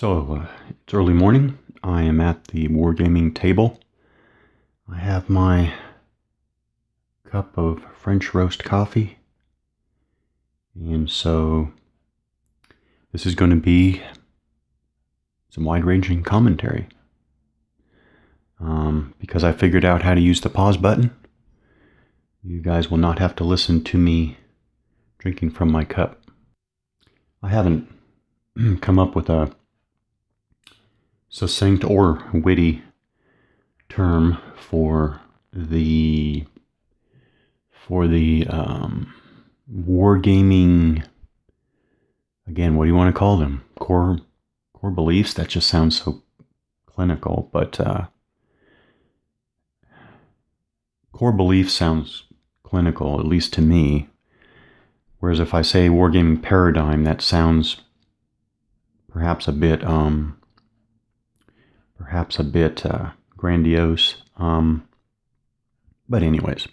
It's early morning. I am at the wargaming table. I have my cup of French roast coffee. And so this is going to be some wide-ranging commentary. Because I figured out how to use the pause button, you guys will not have to listen to me drinking from my cup. I haven't come up with a succinct or witty term for the wargaming, again, what do you want to call them? Core beliefs? That just sounds so clinical, but core belief sounds clinical, at least to me. Whereas if I say wargaming paradigm, that sounds perhaps a bit grandiose. But anyways,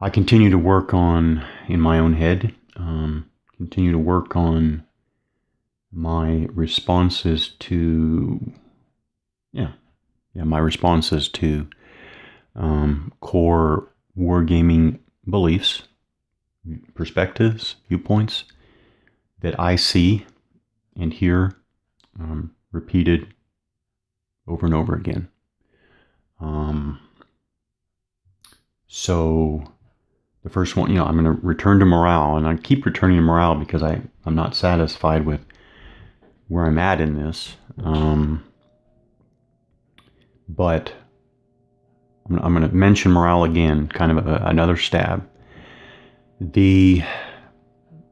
I continue to work on, in my own head, continue to work on my responses to, my responses to core wargaming beliefs, perspectives, viewpoints that I see and hear repeated over and over again. So the first one, I'm going to return to morale, and I keep returning to morale because I'm not satisfied with where I'm at in this. But I'm going to mention morale again, kind of another stab. And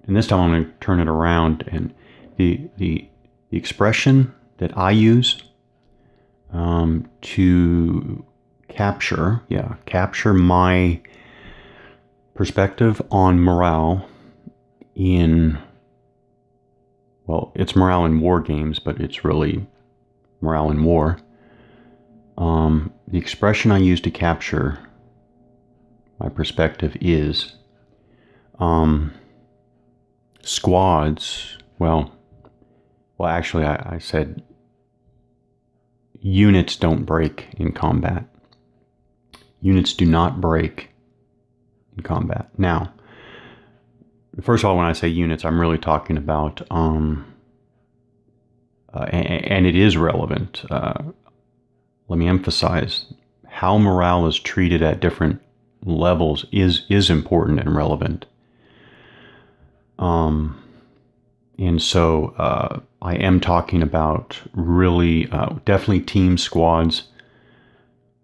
this time I'm going to turn it around, and the expression that I use to capture my perspective on morale it's morale in war games, but it's really morale in war. The expression I use to capture my perspective is squads. Well, actually, I said units don't break in combat. Units do not break in combat. Now, first of all, when I say units, I'm really talking about, and it is relevant. Let me emphasize, how morale is treated at different levels is important and relevant. And so I am talking about really definitely team squads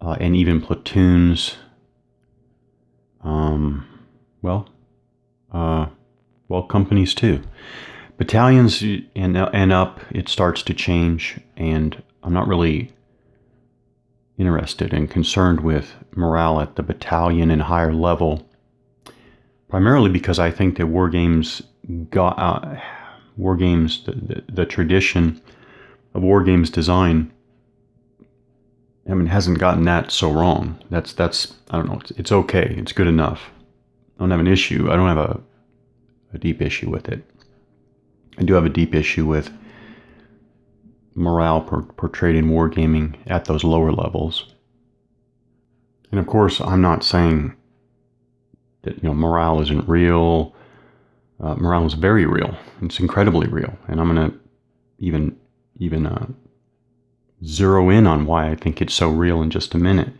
and even platoons. Companies too. Battalions and up, it starts to change, and I'm not really interested and concerned with morale at the battalion and higher level, primarily because I think that war games, the tradition of war games design, hasn't gotten that so wrong. That's I don't know. It's okay. It's good enough. I don't have an issue. I don't have a deep issue with it. I do have a deep issue with morale portrayed in wargaming at those lower levels. And of course, I'm not saying that morale isn't real. Morale is very real. It's incredibly real, and I'm going to even zero in on why I think it's so real in just a minute.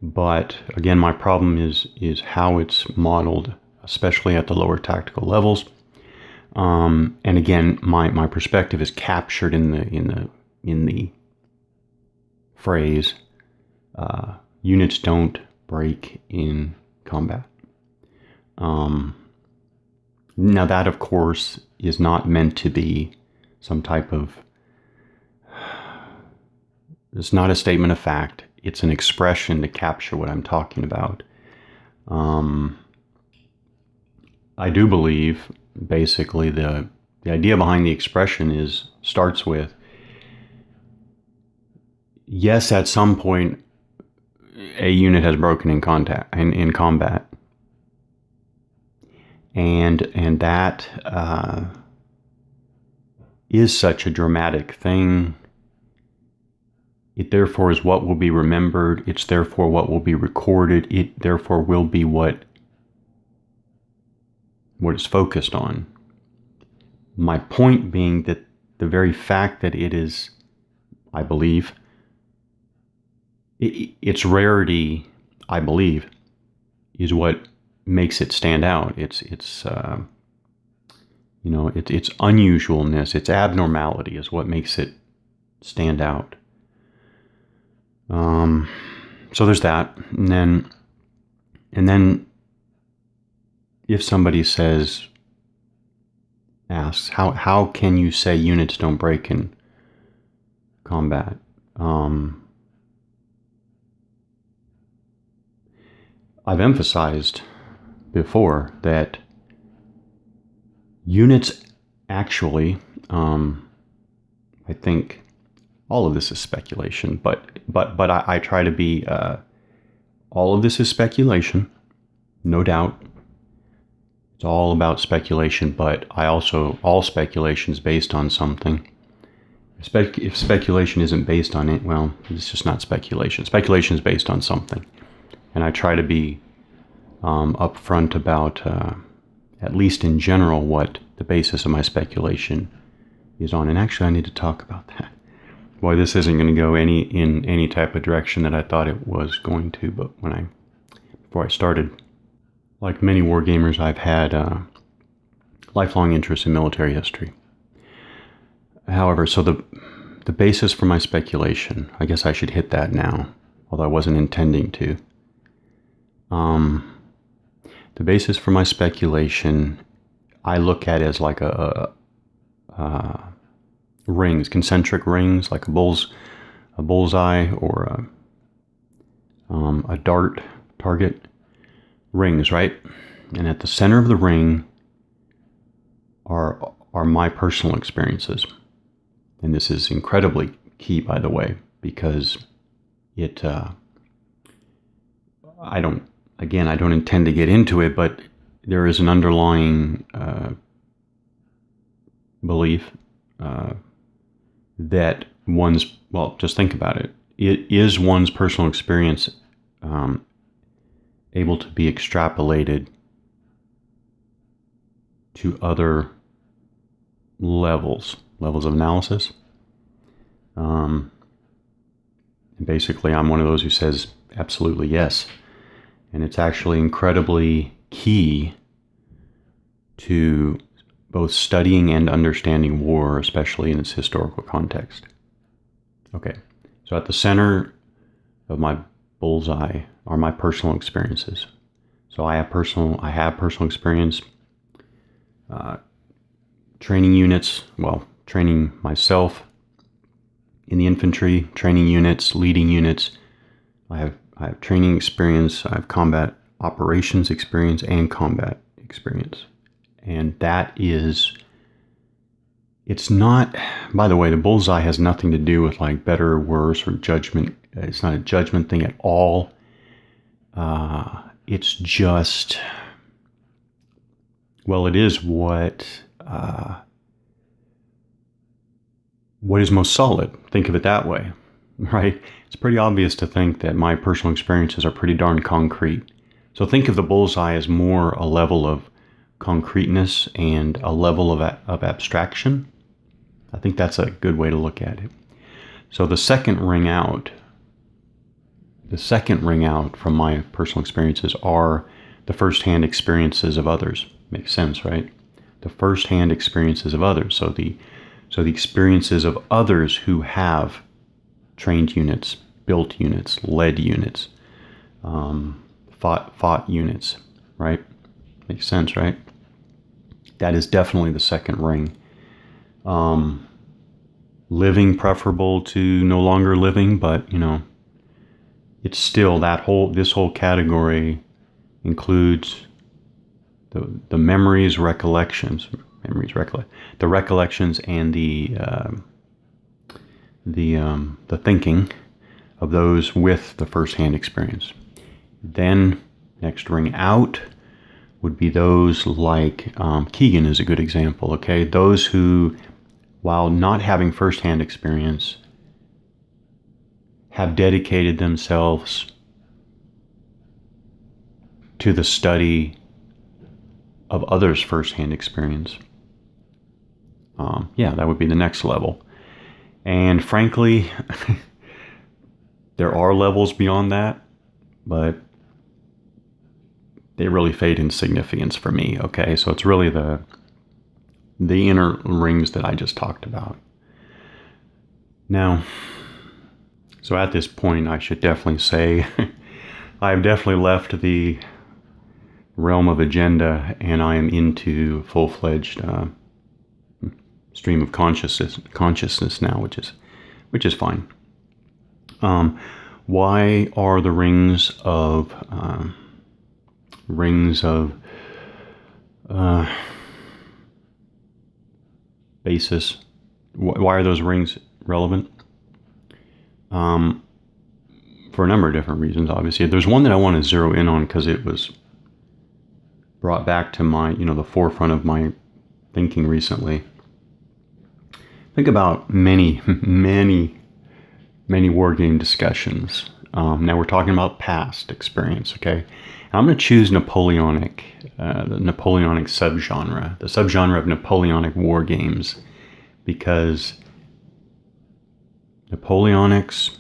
But again, my problem is how it's modeled, especially at the lower tactical levels. And again, my perspective is captured in the phrase, units don't break in combat. Now that, of course, is not meant to be some type of, it's not a statement of fact. It's an expression to capture what I'm talking about. I do believe, basically, the idea behind the expression starts with, yes, at some point, a unit has broken in combat, and that is such a dramatic thing. It therefore is what will be remembered. It's therefore what will be recorded. It therefore will be what is focused on. My point being that the very fact that it is, I believe, its rarity, I believe, is what makes it stand out. Its unusualness, its abnormality is what makes it stand out. So there's that, and then if somebody asks, how can you say units don't break in combat? I've emphasized before that units actually, I think all of this is speculation, but I try to be, all of this is speculation, no doubt. It's all about speculation, but all speculation is based on something. If speculation isn't based on it, well, it's just not speculation. Speculation is based on something. And I try to be upfront about, at least in general, what the basis of my speculation is on. And actually, I need to talk about that. Boy, this isn't going to go in any type of direction that I thought it was going to, but before I started, like many wargamers, I've had lifelong interest in military history. However, so the basis for my speculation, I guess I should hit that now, although I wasn't intending to. The basis for my speculation, I look at as like rings, concentric rings, like a bullseye or a dart target. Rings, right? And at the center of the ring are my personal experiences. And this is incredibly key, by the way, because I don't intend to get into it, but there is an underlying belief that just think about it. It is one's personal experience able to be extrapolated to other levels of analysis. And basically, I'm one of those who says absolutely yes. And it's actually incredibly key to both studying and understanding war, especially in its historical context. Okay, so at the center of my bullseye are my personal experiences. So I have personal experience training units, training myself in the infantry, training units, leading units. I have training experience, I have combat operations experience and combat experience. And it's not, by the way, the bullseye has nothing to do with like better or worse or judgment. It's not a judgment thing at all. It's just, it is what is most solid. Think of it that way, right? It's pretty obvious to think that my personal experiences are pretty darn concrete. So think of the bullseye as more a level of concreteness and a level of abstraction. I think that's a good way to look at it. So the second ring out from my personal experiences are the first-hand experiences of others. Makes sense, right? The first-hand experiences of others. So the experiences of others who have trained units, built units, led units, fought units, right? Makes sense, right? That is definitely the second ring. Living preferable to no longer living, but it's still this whole category includes the memories, recollections, the recollections and the thinking of those with the first-hand experience. Then next ring out would be those like Keegan is a good example. Okay, those who while not having firsthand experience, have dedicated themselves to the study of others' firsthand experience. Yeah, that would be the next level. And frankly, there are levels beyond that, but they really fade in significance for me. Okay, so it's really the inner rings that I just talked about. Now, so at this point, I should definitely say I've definitely left the realm of agenda, and I am into full-fledged stream of consciousness now, which is fine. Why are the rings of basis? Why are those rings relevant? For a number of different reasons. Obviously, there's one that I want to zero in on because it was brought back to my, the forefront of my thinking recently. Think about many war game discussions. Now we're talking about past experience, okay? And I'm going to choose Napoleonic, the Napoleonic subgenre, the subgenre of Napoleonic war games, because Napoleonics,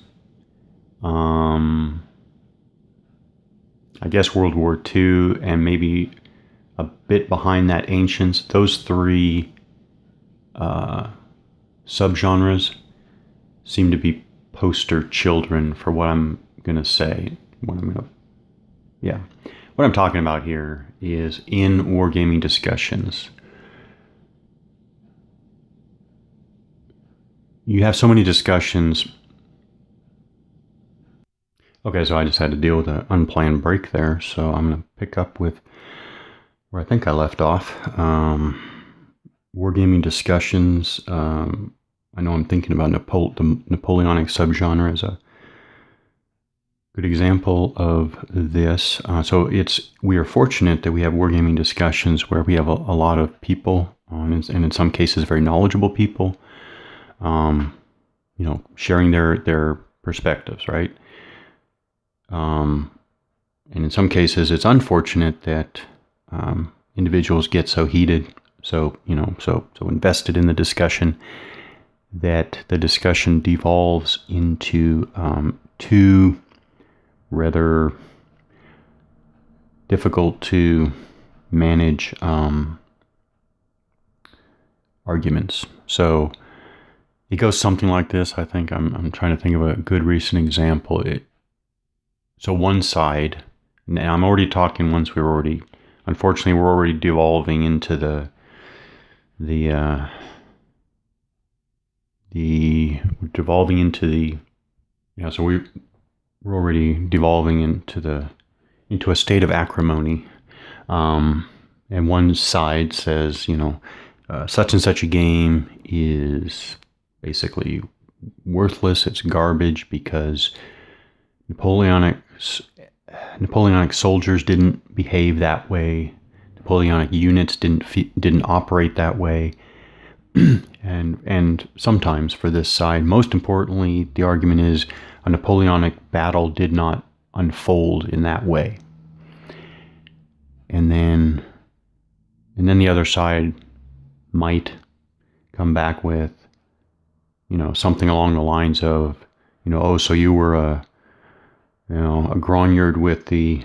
I guess World War II, and maybe a bit behind that Ancients, those three subgenres seem to be poster children for what I'm going to say. What I'm talking about here is in wargaming discussions, you have so many discussions. Okay, so I just had to deal with an unplanned break there, so I'm going to pick up with where I think I left off. Wargaming discussions. I know I'm thinking about the Napoleonic subgenre as a good example of this. So we are fortunate that we have wargaming discussions where we have a lot of people, and in some cases very knowledgeable people, sharing their perspectives, right? And in some cases, it's unfortunate that individuals get so heated, so invested in the discussion, that the discussion devolves into two rather difficult to manage arguments. So it goes something like this. I think I'm trying to think of a good recent example. So one side, now I'm already talking once unfortunately we're already devolving into so we're already devolving into a state of acrimony, and one side says, such and such a game is basically worthless, it's garbage because Napoleonic soldiers didn't behave that way, Napoleonic units didn't operate that way. And sometimes for this side, most importantly, the argument is a Napoleonic battle did not unfold in that way. And then the other side might come back with, something along the lines of, oh, so you were a grognard with the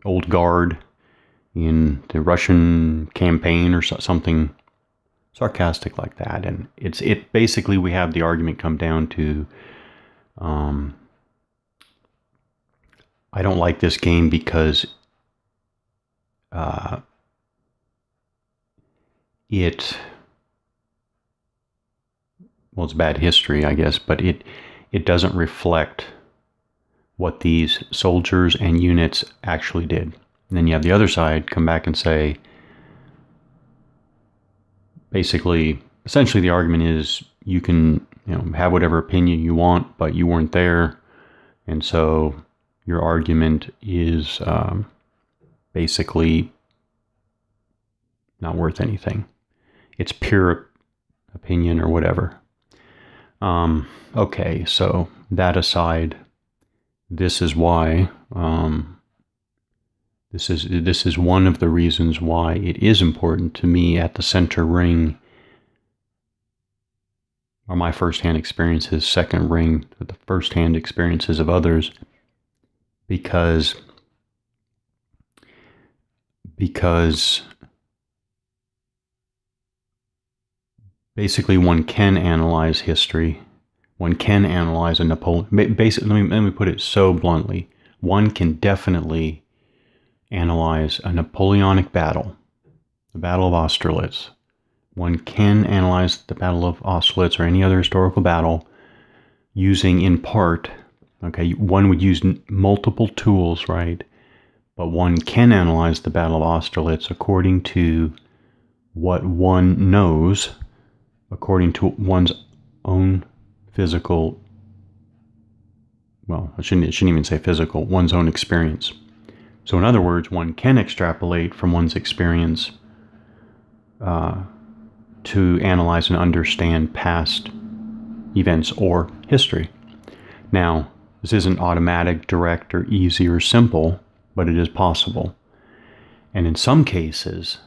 old guard in the Russian campaign or something sarcastic like that. And it basically, we have the argument come down to, I don't like this game because it's bad history, I guess, but it doesn't reflect what these soldiers and units actually did. And then you have the other side come back and say, essentially the argument is you can have whatever opinion you want, but you weren't there, and so your argument is basically not worth anything. It's pure opinion or whatever. Okay, so that aside, this is why. This is one of the reasons why it is important to me at the center ring are my first-hand experiences, second ring, the first-hand experiences of others, because basically one can analyze history. One can analyze a Napoleon. Basically, let me put it so bluntly. One can definitely analyze a Napoleonic battle, the Battle of Austerlitz. One can analyze the Battle of Austerlitz or any other historical battle using, in part, okay, one would use multiple tools, right? But one can analyze the Battle of Austerlitz according to what one knows, according to one's own physical, well, I shouldn't even say physical, one's own experience. So in other words, one can extrapolate from one's experience to analyze and understand past events or history. Now, this isn't automatic, direct, or easy or simple, but it is possible. And in some cases,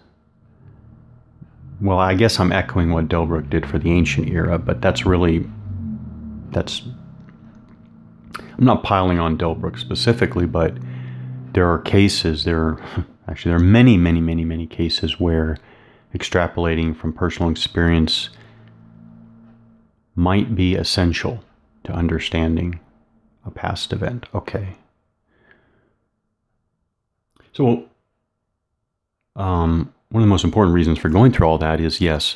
well, I guess I'm echoing what Delbruck did for the ancient era, but I'm not piling on Delbruck specifically, but there are many, many, many, many cases where extrapolating from personal experience might be essential to understanding a past event. Okay. So, one of the most important reasons for going through all that is, yes,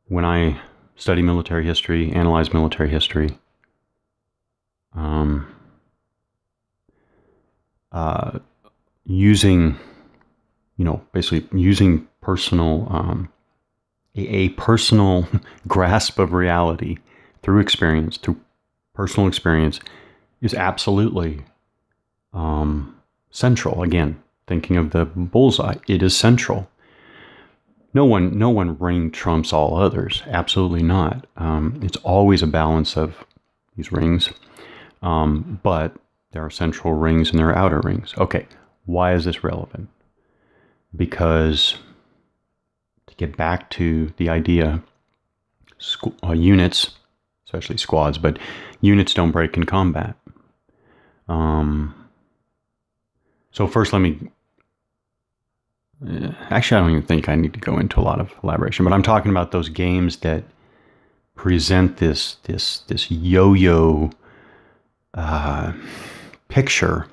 when I study military history, analyze military history, basically using personal, a personal grasp of reality through experience, through personal experience, is absolutely central. Again, thinking of the bullseye, it is central. No one ring trumps all others. Absolutely not. It's always a balance of these rings, but there are central rings and there are outer rings. Okay, why is this relevant? Because to get back to the idea, units, especially squads, but units don't break in combat. So first, let me. Actually, I don't even think I need to go into a lot of elaboration, but I'm talking about those games that present this yo-yo picture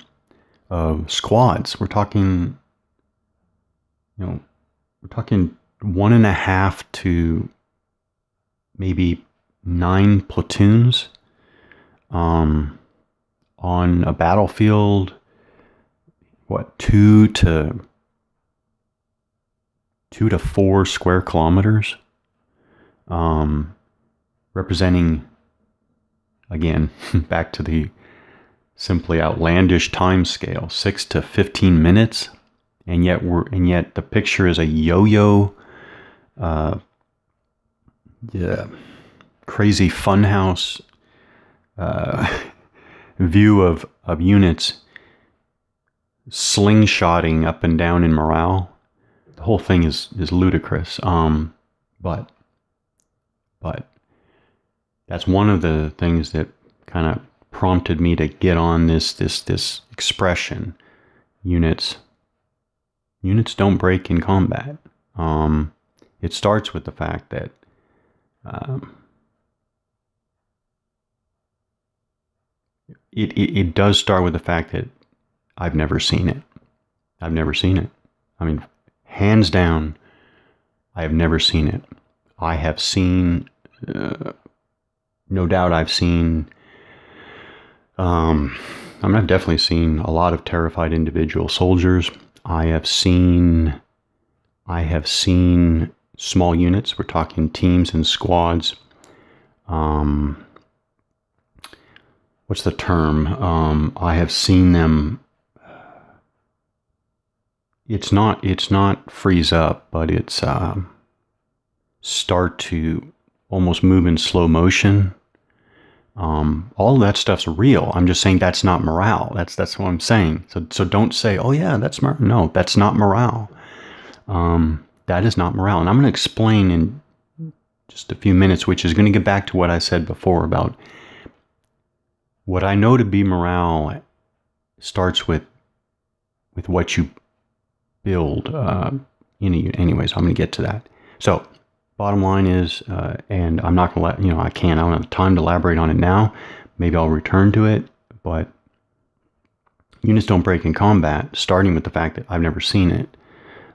of squads. We're talking 1.5 to maybe 9 platoons on a battlefield. What, 2 to 4 square kilometers, representing, again, back to the simply outlandish time scale, 6 to 15 minutes, and yet the picture is a yo-yo, crazy funhouse view of units slingshotting up and down in morale. The whole thing is ludicrous. But that's one of the things that kind of prompted me to get on this expression. Units don't break in combat. It starts with the fact that it does start with the fact that I've never seen it. I mean, hands down, I have never seen it. I have seen, no doubt I've seen, I've definitely seen a lot of terrified individual soldiers. I have seen small units. We're talking teams and squads. What's the term? I have seen them. It's not freeze up, but it's start to almost move in slow motion. All of that stuff's real. I'm just saying that's not morale. That's what I'm saying. So don't say, oh yeah, that's morale. No, that's not morale. That is not morale. And I'm going to explain in just a few minutes, which is going to get back to what I said before about what I know to be morale starts with what you build. Anyways, I'm going to get to that. So bottom line is, and I'm not going to I don't have time to elaborate on it now. Maybe I'll return to it, but units don't break in combat, starting with the fact that I've never seen it.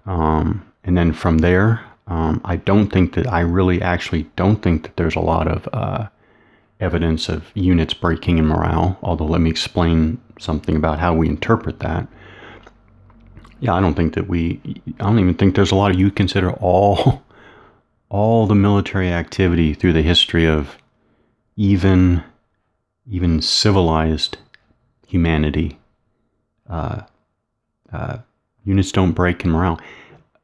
And then from there, I really actually don't think that there's a lot of evidence of units breaking in morale, although let me explain something about how we interpret that. Yeah, I don't even think there's a lot of, you consider all the military activity through the history of even civilized humanity. Units don't break in morale.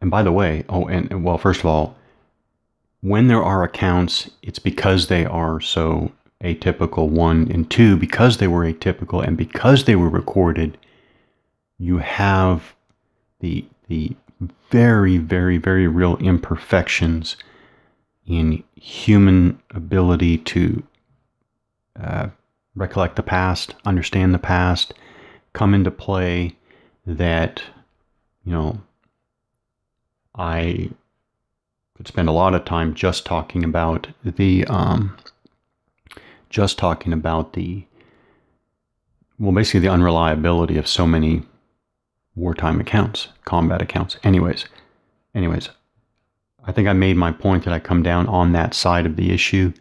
And by the way, first of all, when there are accounts, it's because they are so atypical, one, and two, because they were atypical and because they were recorded, you have the very, very, very real imperfections in human ability to recollect the past, understand the past, come into play that, I could spend a lot of time just talking about basically the unreliability of so many wartime accounts, combat accounts. Anyways, I think I made my point that I come down on that side of the issue.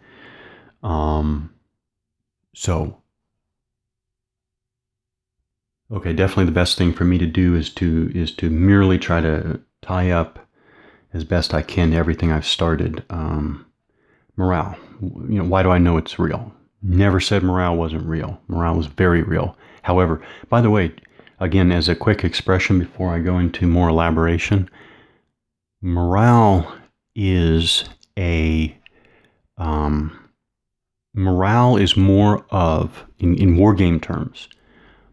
Okay, definitely the best thing for me to do is to merely try to tie up as best I can everything I've started. Morale. Why do I know it's real? Never said morale wasn't real. Morale was very real. However, by the way, again, as a quick expression before I go into more elaboration, morale is more of, in war game terms,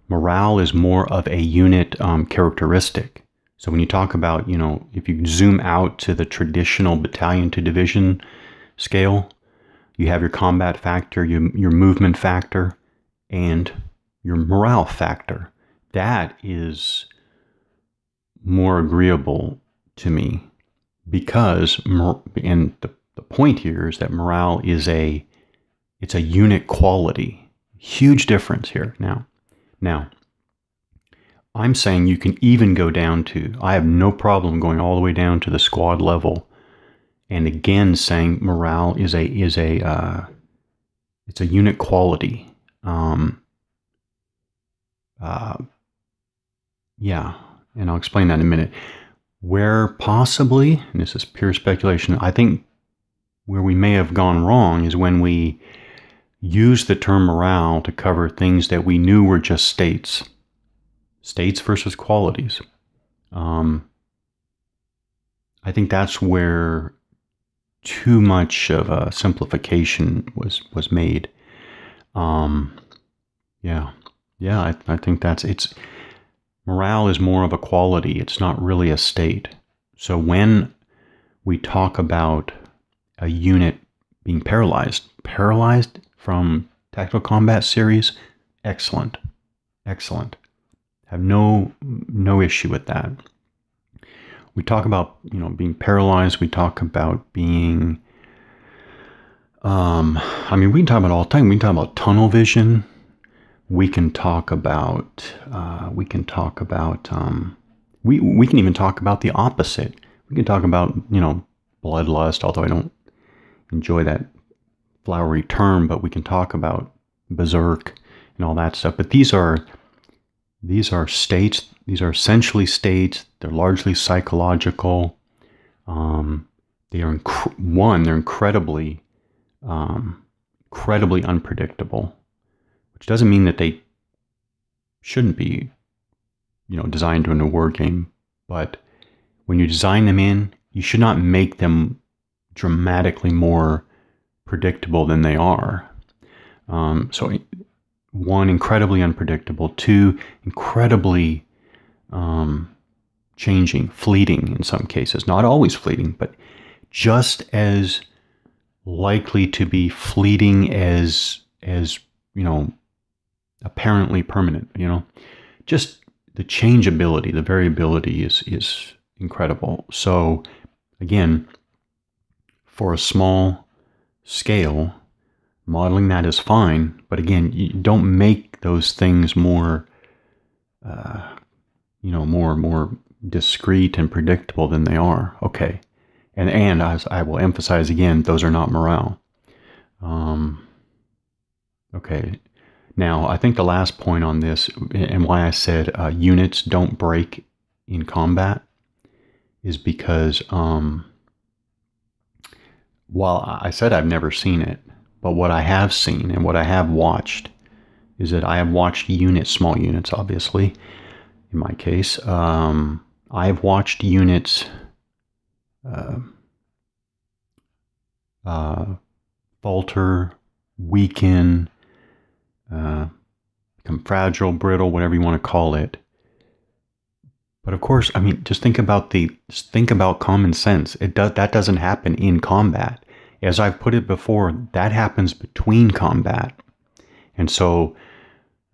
morale is more of a unit characteristic. So when you talk about, if you zoom out to the traditional battalion to division scale, you have your combat factor, your movement factor, and your morale factor. That is more agreeable to me because, and the point here is that morale is it's a unit quality. Huge difference here. Now, I'm saying you can even go down to, I have no problem going all the way down to the squad level, and again saying morale is a unit quality. Yeah, and I'll explain that in a minute. Where possibly, and this is pure speculation, I think where we may have gone wrong is when we use the term morale to cover things that we knew were just states versus qualities. I think that's where too much of a simplification was made. I think it's morale is more of a quality. It's not really a state. So when we talk about a unit being paralyzed from Tactical Combat Series, excellent. Have no issue with that. We talk about, being paralyzed. We talk about being, we can talk about all the time. We can talk about tunnel vision. We can talk about, we can even talk about the opposite. We can talk about, bloodlust, although I don't enjoy that flowery term, but we can talk about berserk and all that stuff. But these are states. These are essentially states. They're largely psychological. They are they're incredibly unpredictable, which doesn't mean that they shouldn't be, designed to win a war game. But when you design them in, you should not make them dramatically more predictable than they are. So one, incredibly unpredictable. Two, incredibly changing, fleeting in some cases. Not always fleeting, but just as likely to be fleeting as apparently permanent. Just the changeability, the variability is incredible. So again, for a small scale, modeling that is fine, but again, you don't make those things more more discrete and predictable than they are. Okay. And as I will emphasize again, those are not morale. Okay. Now, I think the last point on this, and why I said units don't break in combat, is because while I said I've never seen it, but what I have seen and what I have watched is that I have watched units, small units, obviously, in my case. I have watched units falter, weaken, become fragile, brittle, whatever you want to call it. But of course, I mean, just think about common sense. That doesn't happen in combat. As I've put it before, that happens between combat. And so,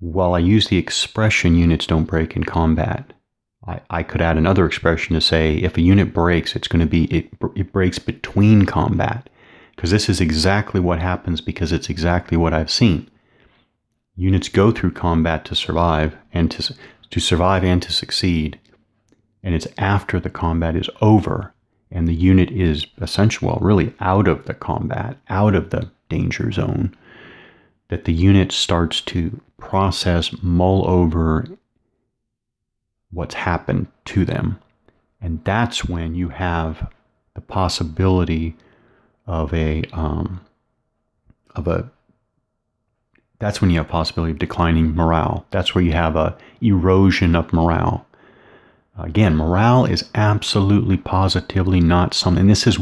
while I use the expression units don't break in combat, I could add another expression to say if a unit breaks, it's going to be it breaks between combat. Because this is exactly what happens, because it's exactly what I've seen. Units go through combat to survive and to survive and to succeed. And it's after the combat is over and the unit is essentially, well, really out of the combat, out of the danger zone, that the unit starts to process, mull over what's happened to them. And that's when you have the possibility of that's when you have possibility of declining morale. That's where you have a erosion of morale. Again, morale is absolutely, positively not something. This is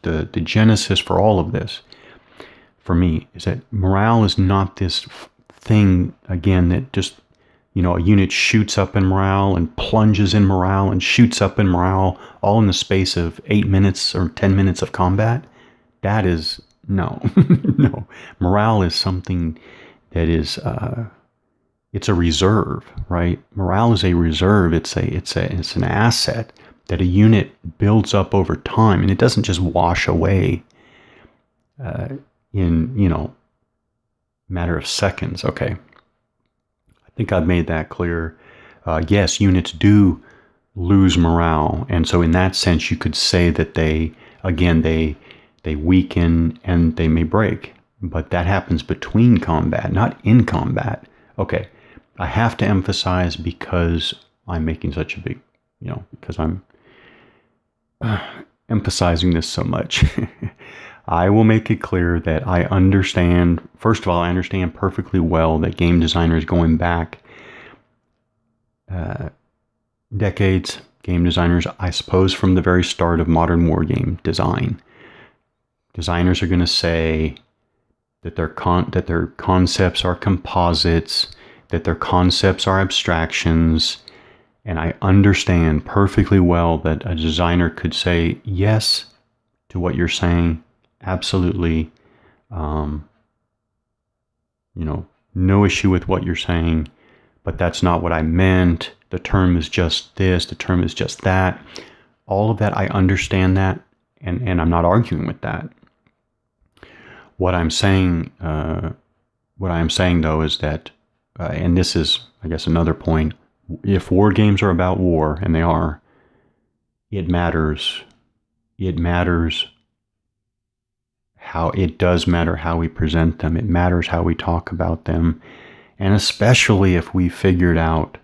the genesis for all of this. For me, is that morale is not this thing again that just a unit shoots up in morale and plunges in morale and shoots up in morale all in the space of 8 minutes or 10 minutes of combat. That is no. No. Morale is something that is it's a reserve, right? Morale is a reserve. It's an asset that a unit builds up over time, and it doesn't just wash away in matter of seconds. Okay, I think I've made that clear. Yes, units do lose morale, and so in that sense, you could say that they weaken and they may break, but that happens between combat, not in combat. Okay. I have to emphasize, because I'm making such a big, because I'm emphasizing this so much. I will make it clear that I understand, first of all, I understand perfectly well that game designers going back decades, game designers, I suppose from the very start of modern wargame design, designers are going to say that their concepts are composites, that their concepts are abstractions, and I understand perfectly well that a designer could say yes to what you're saying, absolutely, no issue with what you're saying, but that's not what I meant, the term is just this, the term is just that. All of that, I understand that, and I'm not arguing with that. What I'm saying though is that and this is, I guess, another point. If war games are about war, and they are, it matters. It does matter how we present them. It matters how we talk about them. And especially if we figured out,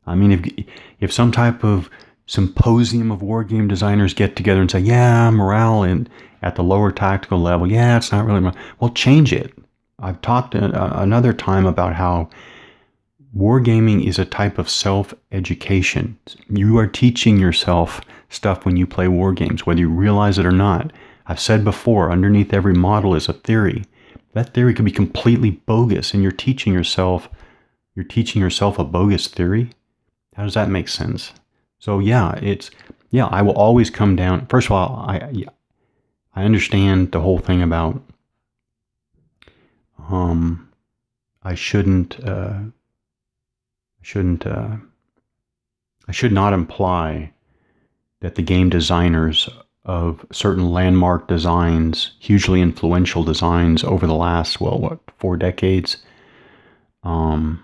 I mean, if some type of symposium of war game designers get together and say, yeah, morale at the lower tactical level, yeah, it's not really morale. Well, change it. I've talked another time about how wargaming is a type of self-education. You are teaching yourself stuff when you play war games, whether you realize it or not. I've said before, underneath every model is a theory. That theory could be completely bogus, and you're teaching yourself a bogus theory. How does that make sense? So I will always come down. First of all, I understand the whole thing about I should not imply that the game designers of certain landmark designs, hugely influential designs over the last, 4 decades, that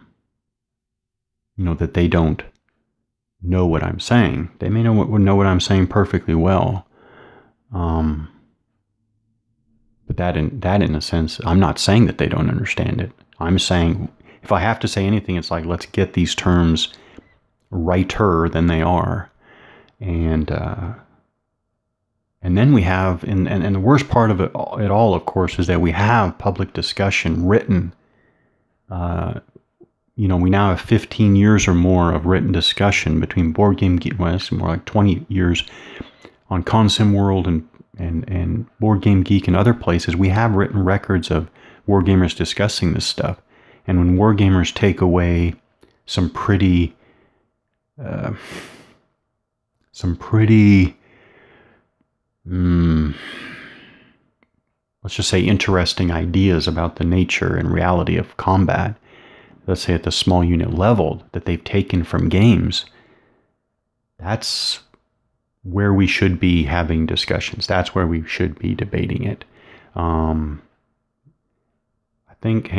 they don't know what I'm saying. They may know what I'm saying perfectly well. But that in a sense, I'm not saying that they don't understand it. I'm saying, if I have to say anything, it's like, let's get these terms righter than they are. And then we have, and the worst part of it all, of course, is that we have public discussion written. We now have 15 years or more of written discussion between Board Game Geek, well, it's more like 20 years, on Consim World and Board Game Geek and other places. We have written records of wargamers discussing this stuff. And when wargamers take away some pretty let's just say interesting ideas about the nature and reality of combat, let's say at the small unit level, that they've taken from games, that's where we should be having discussions. That's where we should be debating it. I think,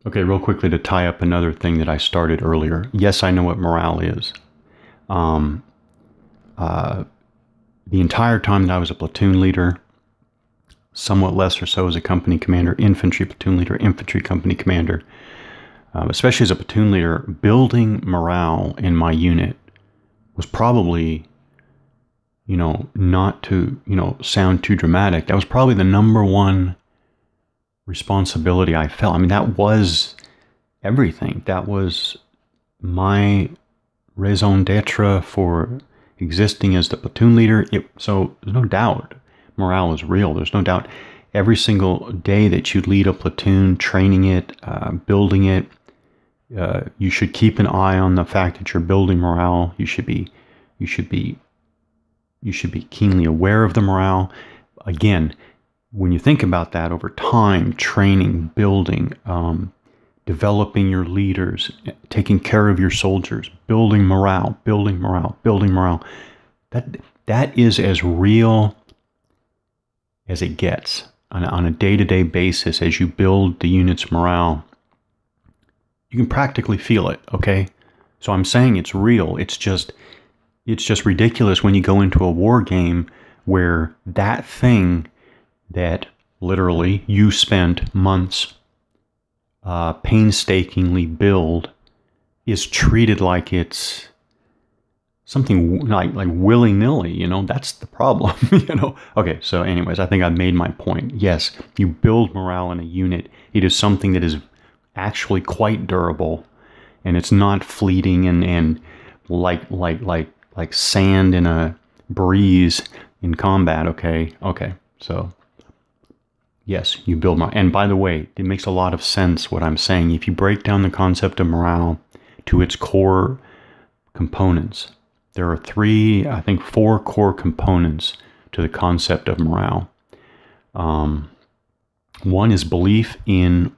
okay, real quickly to tie up another thing that I started earlier. Yes, I know what morale is. The entire time that I was a platoon leader, somewhat less or so as a company commander, infantry platoon leader, infantry company commander, especially as a platoon leader, building morale in my unit was probably, not to, sound too dramatic, that was probably the number one responsibility I felt. I mean, that was everything. That was my raison d'etre for existing as the platoon leader. So there's no doubt morale is real. There's no doubt every single day that you lead a platoon, training it, building it, you should keep an eye on the fact that you're building morale. You should be keenly aware of the morale. Again, when you think about that over time, training, building, developing your leaders, taking care of your soldiers, building morale, that is as real as it gets on a day-to-day basis. As you build the unit's morale, you can practically feel it, okay? So I'm saying it's real. It's just ridiculous when you go into a war game where that thing that literally you spent months painstakingly build is treated like it's something like willy-nilly, that's the problem, Okay, so anyways, I think I've made my point. Yes, you build morale in a unit. It is something that is actually quite durable, and it's not fleeting and like sand in a breeze in combat, okay? So yes, you build morale. And by the way, it makes a lot of sense what I'm saying. If you break down the concept of morale to its core components, there are 4 core components to the concept of morale. One is belief in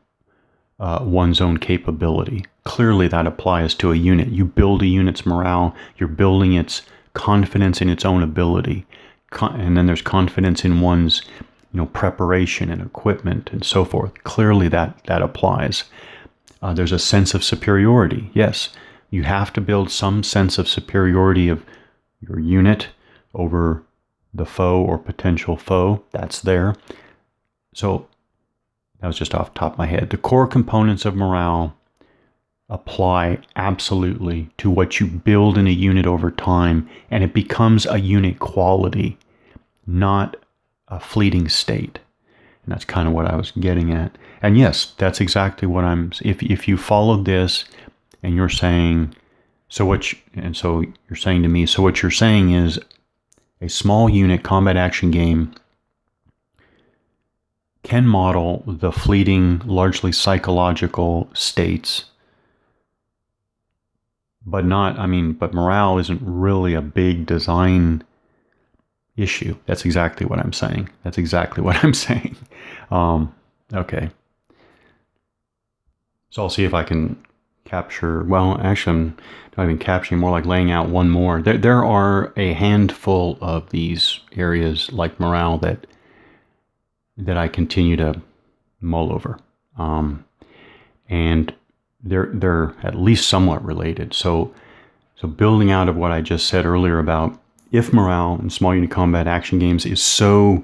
one's own capability. Clearly that applies to a unit. You build a unit's morale, you're building its confidence in its own ability. And then there's confidence in one's preparation and equipment and so forth. Clearly that applies. There's a sense of superiority. Yes, you have to build some sense of superiority of your unit over the foe or potential foe. That's there. So that was just off the top of my head. The core components of morale apply absolutely to what you build in a unit over time, and it becomes a unit quality, not a fleeting state. And that's kind of what I was getting at. And yes, that's exactly what if you followed this and you're saying, so you're saying to me, so what you're saying is a small unit combat action game can model the fleeting, largely psychological states, but morale isn't really a big design issue. That's exactly what I'm saying. Okay. So I'll see if I can capture, well, actually, I'm not even capturing, more like laying out one more. There are a handful of these areas like morale that I continue to mull over. And they're at least somewhat related. So building out of what I just said earlier about if morale in small unit combat action games is so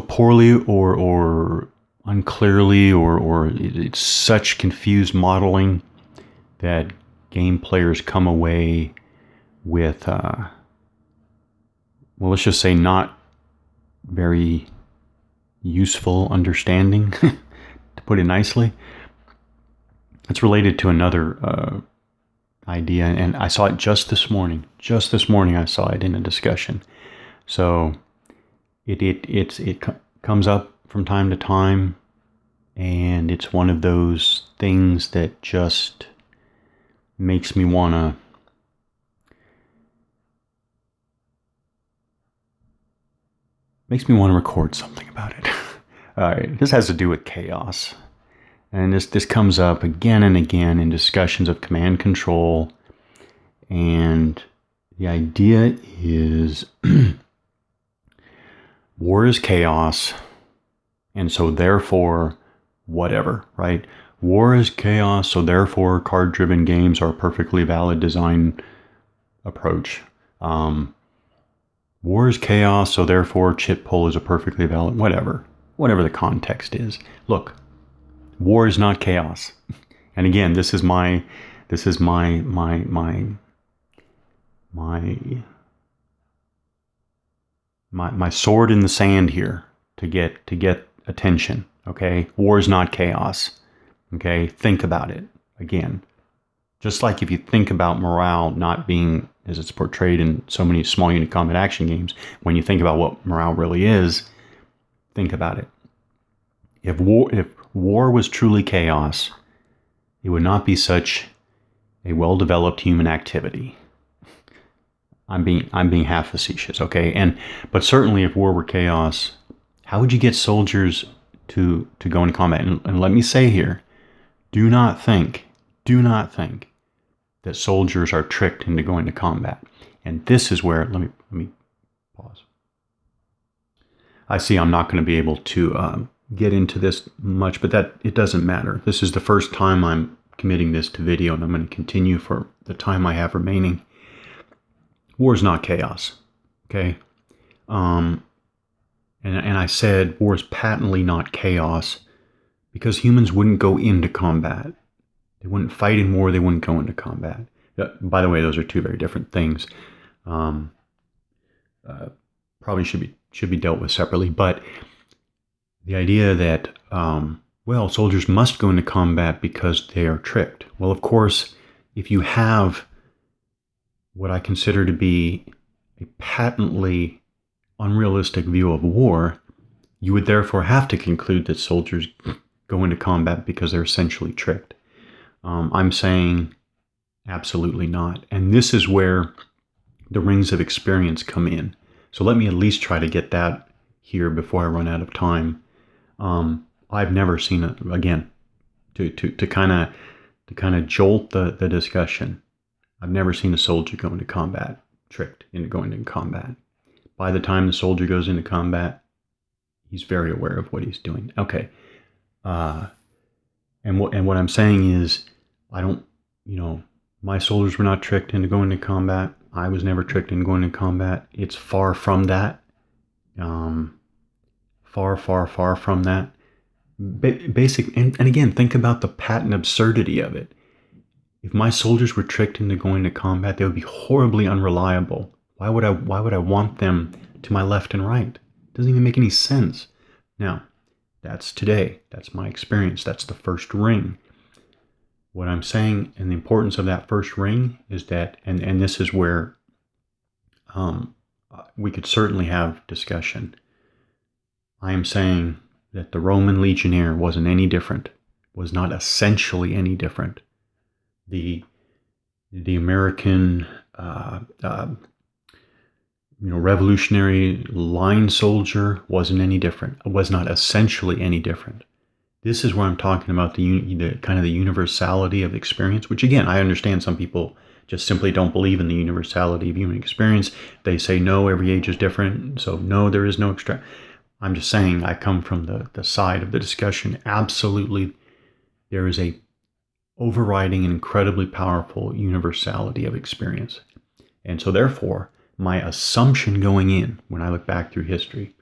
poorly or unclearly or it's such confused modeling that game players come away with, well, let's just say not very useful understanding, to put it nicely. It's related to another idea, and I saw it just this morning. Just this morning I saw it in a discussion. So it comes up from time to time, and it's one of those things that just makes me want to record something about it. All right, this has to do with chaos. And this comes up again and again in discussions of command control. And the idea is war is chaos, and so therefore whatever, right? War is chaos, so therefore card-driven games are a perfectly valid design approach. War is chaos, so therefore chit pull is a perfectly valid, whatever the context is. Look, war is not chaos. And again, this is my sword in the sand here to get attention. Okay, war is not chaos. Okay, think about it again. Just like if you think about morale not being as it's portrayed in so many small unit combat action games, when you think about what morale really is, think about it. If war was truly chaos, it would not be such a well-developed human activity. I'm being half facetious, okay? But certainly if war were chaos, how would you get soldiers to go into combat? And let me say here, do not think that soldiers are tricked into going to combat. And this is where, let me pause. I see I'm not going to be able to get into this much, but that it doesn't matter. This is the first time I'm committing this to video, and I'm going to continue for the time I have remaining. War is not chaos, okay? And I said war is patently not chaos because humans wouldn't go into combat. They wouldn't fight in war. They wouldn't go into combat. By the way, those are two very different things. Probably should be dealt with separately. But the idea that soldiers must go into combat because they are tricked. Well, of course, if you have what I consider to be a patently unrealistic view of war, you would therefore have to conclude that soldiers go into combat because they're essentially tricked. I'm saying absolutely not. And this is where the rings of experience come in. So let me at least try to get that here before I run out of time. I've never seen it, again, to kind of jolt the discussion. I've never seen a soldier go into combat, tricked into going into combat. By the time the soldier goes into combat, he's very aware of what he's doing. Okay. And what I'm saying is, my soldiers were not tricked into going into combat. I was never tricked into going into combat. It's far from that. Far from that. And again, think about the patent absurdity of it. If my soldiers were tricked into going to combat, they would be horribly unreliable. Why would I want them to my left and right? It doesn't even make any sense. Now, that's today. That's my experience. That's the first ring. What I'm saying, and the importance of that first ring is that, and this is where um, we could certainly have discussion. I am saying that the Roman legionnaire wasn't any different, was not essentially any different. The American revolutionary line soldier wasn't any different, was not essentially any different. This is where I'm talking about the kind of the universality of experience, which again, I understand some people just simply don't believe in the universality of human experience. They say, no, every age is different. So no, there is no extra. I'm just saying I come from the side of the discussion. Absolutely, there is a overriding and incredibly powerful universality of experience. And so therefore, my assumption going in, when I look back through history,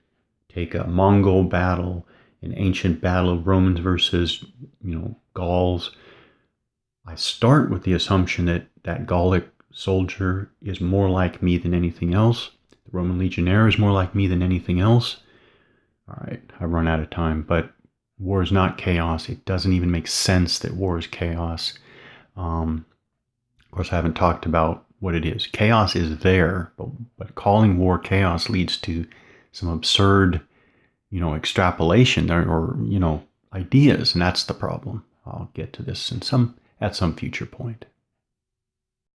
take a Mongol battle, an ancient battle of Romans versus, Gauls, I start with the assumption that that Gallic soldier is more like me than anything else. The Roman legionnaire is more like me than anything else. All right, I've run out of time, but war is not chaos. It doesn't even make sense that war is chaos. Of course, I haven't talked about what it is. Chaos is there, but calling war chaos leads to some absurd, extrapolation or ideas, and that's the problem. I'll get to this at some future point.